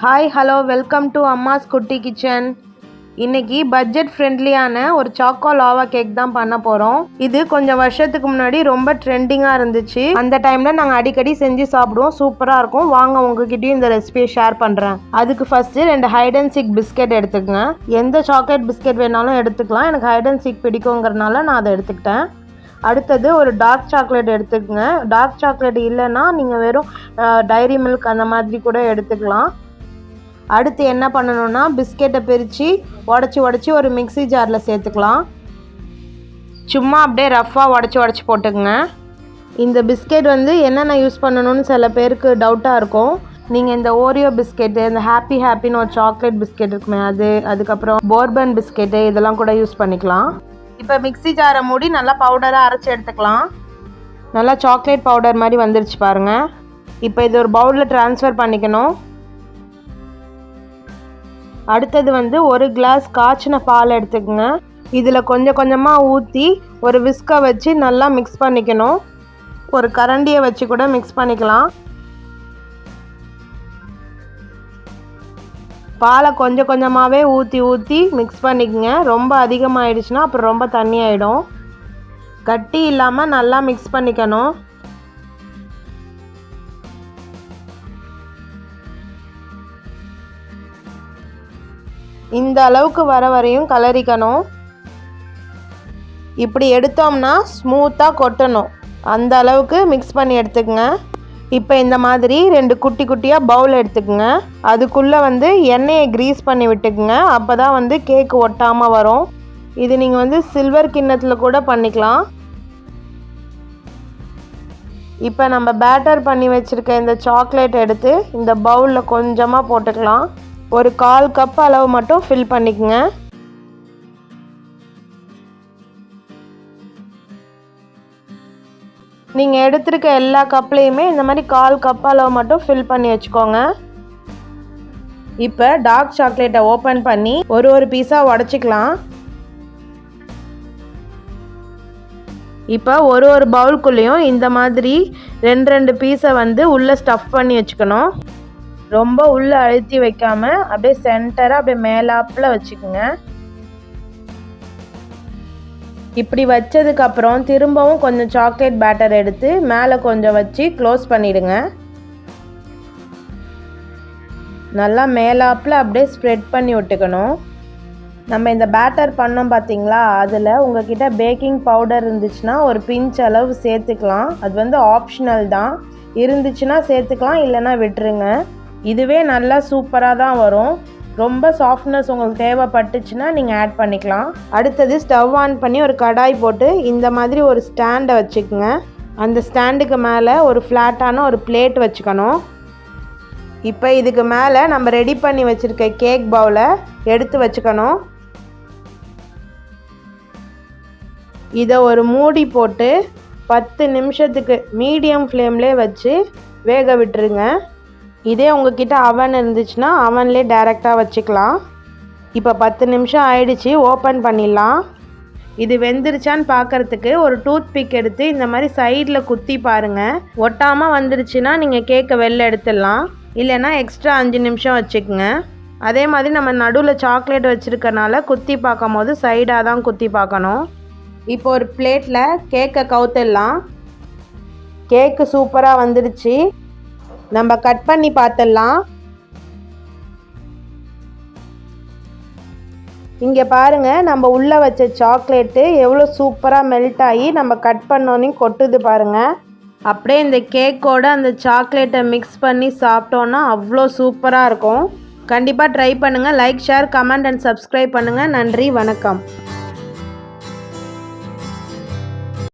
Hi hello welcome to அம்மாஸ் குட்டி kitchen. இன்னைக்கு budget ஃப்ரெண்ட்லியான ஒரு சாக்கோ லாவா கேக் தான் பண்ண போகிறோம். இது கொஞ்சம் வருஷத்துக்கு முன்னாடி ரொம்ப ட்ரெண்டிங்காக இருந்துச்சு. அந்த டைமில் நாங்கள் அடிக்கடி செஞ்சு சாப்பிடுவோம். சூப்பராக இருக்கும். வாங்க உங்ககிட்டயும் இந்த ரெசிபியை ஷேர் பண்ணுறேன். அதுக்கு first 2 hide and seek biscuit எடுத்துக்கங்க. எந்த சாக்லேட் பிஸ்கெட் வேணாலும் எடுத்துக்கலாம். எனக்கு ஹைட் அண்ட் சீக் பிடிக்குங்கிறனால நான் அதை எடுத்துக்கிட்டேன். அடுத்தது ஒரு டார்க் சாக்லேட் எடுத்துக்கங்க. டார்க் சாக்லேட் இல்லைன்னா நீங்கள் வெறும் டைரி மில்க் அந்த மாதிரி கூட எடுத்துக்கலாம். அடுத்து என்ன பண்ணணும்னா பிஸ்கெட்டை பிரித்து உடச்சி ஒரு மிக்ஸி ஜாரில் சேர்த்துக்கலாம். சும்மா அப்படியே ரஃப்பாக உடச்சி போட்டுக்குங்க. இந்த பிஸ்கெட் என்னென்ன யூஸ் பண்ணணும்னு சில பேருக்கு டவுட்டாக இருக்கும். நீங்கள் இந்த ஓரியோ பிஸ்கெட்டு, இந்த ஹாப்பின்னு ஒரு சாக்லேட் பிஸ்கெட் இருக்குமே அதுக்கப்புறம் போர்பன் பிஸ்கெட்டு இதெல்லாம் கூட யூஸ் பண்ணிக்கலாம். இப்போ மிக்ஸி ஜாரை மூடி நல்லா பவுடராக அரைச்சி எடுத்துக்கலாம். நல்லா சாக்லேட் பவுடர் மாதிரி வந்துருச்சு பாருங்கள். இப்போ இது ஒரு பவுலில் ட்ரான்ஸ்ஃபர் பண்ணிக்கணும். அடுத்தது ஒரு கிளாஸ் காய்ச்சின பால் எடுத்துக்கோங்க. இதில் கொஞ்சமாக ஊற்றி ஒரு விஸ்கை வச்சு நல்லா மிக்ஸ் பண்ணிக்கணும். ஒரு கரண்டியை வச்சு கூட மிக்ஸ் பண்ணிக்கலாம். பாலை கொஞ்சமாகவே ஊற்றி மிக்ஸ் பண்ணிக்கோங்க. ரொம்ப அதிகமாகிடுச்சுன்னா அப்புறம் ரொம்ப தண்ணி ஆகிடும். கட்டி இல்லாமல் நல்லா மிக்ஸ் பண்ணிக்கணும். இந்த அளவுக்கு வர வரையும் கலரிக்கணும். இப்படி எடுத்தோம்னா ஸ்மூத்தாக கொட்டணும். அந்த அளவுக்கு மிக்ஸ் பண்ணி எடுத்துக்கங்க. இப்போ இந்த மாதிரி 2 குட்டியாக பவுல் எடுத்துக்கங்க. அதுக்குள்ளே எண்ணெயை க்ரீஸ் பண்ணி விட்டுக்குங்க. அப்போ தான் கேக்கு ஒட்டாமல் வரும். இது நீங்கள் சில்வர் கிண்ணத்தில் கூட பண்ணிக்கலாம். இப்போ நம்ம பேட்டர் பண்ணி வச்சுருக்க இந்த சாக்லேட் எடுத்து இந்த பவுலில் கொஞ்சமாக போட்டுக்கலாம். ஒரு 1/4 கப் அளவு மட்டும் ஃபில் பண்ணிக்கங்க. நீங்கள் எடுத்துருக்க எல்லா கப்லேயுமே இந்த மாதிரி 1/4 கப் அளவு மட்டும் ஃபில் பண்ணி வச்சுக்கோங்க. இப்போ டார்க் சாக்லேட்டை ஓப்பன் பண்ணி ஒரு பீஸாக உடச்சிக்கலாம். இப்போ ஒரு பவுலுக்குள்ளேயும் இந்த மாதிரி 2 பீஸை உள்ளே ஸ்டஃப் பண்ணி வச்சுக்கணும். ரொம்ப உள்ளே அழுத்தி வைக்காமல் அப்படியே சென்டராக அப்படியே மேலாப்பில் வச்சுக்கோங்க. இப்படி வச்சதுக்கப்புறம் திரும்பவும் கொஞ்சம் சாக்லேட் பேட்டர் எடுத்து மேலே கொஞ்சம் வச்சு க்ளோஸ் பண்ணிவிடுங்க. நல்லா மேலாப்பில் அப்படியே ஸ்ப்ரெட் பண்ணி விட்டுக்கணும். நம்ம இந்த பேட்டர் பண்ணோம் பார்த்தீங்களா, அதில் உங்ககிட்ட பேக்கிங் பவுடர் இருந்துச்சுன்னா ஒரு பிஞ்ச் அளவு சேர்த்துக்கலாம். அது ஆப்ஷனல் தான். இருந்துச்சுன்னா சேர்த்துக்கலாம், இல்லைன்னா விட்டுருங்க. இதுவே நல்லா சூப்பராக தான் வரும். ரொம்ப சாஃப்ட்னஸ் உங்களுக்கு தேவைப்பட்டுச்சுன்னா நீங்கள் ஆட் பண்ணிக்கலாம். அடுத்தது ஸ்டவ் ஆன் பண்ணி ஒரு கடாய் போட்டு இந்த மாதிரி ஒரு ஸ்டாண்டை வச்சுக்கோங்க. அந்த ஸ்டாண்டுக்கு மேலே ஒரு ஃப்ளாட்டான ஒரு பிளேட் வச்சுக்கணும். இப்போ இதுக்கு மேலே நம்ம ரெடி பண்ணி வச்சுருக்க கேக் பவுலை எடுத்து வச்சுக்கணும். இதை ஒரு மூடி போட்டு 10 நிமிஷத்துக்கு மீடியம் ஃப்ளேம்லேயே வச்சு வேக விட்டுருங்க. இதே உங்ககிட்ட அவன் இருந்துச்சுன்னா அவன்லேயே டைரெக்டாக வச்சுக்கலாம். இப்போ 10 நிமிஷம் ஆயிடுச்சு. ஓப்பன் பண்ணிடலாம். இது வெந்துருச்சான்னு பார்க்குறதுக்கு ஒரு டூத் பிக் எடுத்து இந்த மாதிரி சைடில் குத்தி பாருங்கள். ஒட்டாமல் வந்துருச்சுன்னா நீங்கள் கேக்கை வெளில எடுத்துடலாம். இல்லைன்னா எக்ஸ்ட்ரா 5 நிமிஷம் வச்சுக்கோங்க. அதே மாதிரி நம்ம நடுவில் சாக்லேட் வச்சுருக்கனால குத்தி பார்க்கும் போது சைடாக தான் குத்தி பார்க்கணும். இப்போ ஒரு பிளேட்டில் கேக்கை கவுத்துடலாம். கேக்கு சூப்பராக வந்துடுச்சு. நம்ம கட் பண்ணி பார்த்துடலாம். இங்கே பாருங்கள், நம்ம உள்ளே வச்ச சாக்லேட்டு எவ்வளோ சூப்பராக மெல்ட் ஆகி நம்ம கட் பண்ணோன்னே கொட்டுது பாருங்கள். அப்படியே இந்த கேக்கோட அந்த சாக்லேட்டை மிக்ஸ் பண்ணி சாப்பிட்டோன்னா அவ்வளோ சூப்பராக இருக்கும். கண்டிப்பாக ட்ரை பண்ணுங்கள். Like, share, comment and subscribe பண்ணுங்கள். நன்றி, வணக்கம்.